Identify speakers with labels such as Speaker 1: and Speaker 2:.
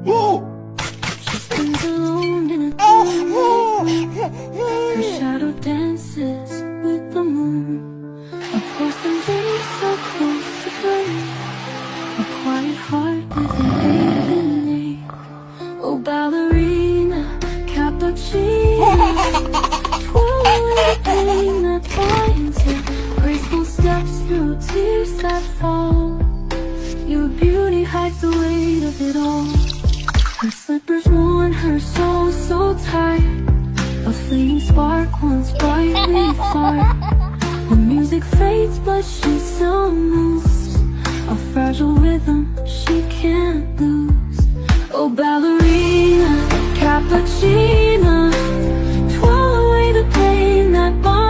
Speaker 1: She stands alone in a doorway. Her shadow dances with the moon. A porcelain dream supposed to play. A quiet heart with an aching ache. Oh, balerina, capochina, twirl away the pain that binds you. Graceful steps through tears that fall. Your beauty hides the weight of it all. Her slippers worn, her soul so tired. A fleeting spark once brightly flared. The music fades but she still moves. A fragile rhythm she can't lose. Oh, balerina, capochina, twirl away the pain that binds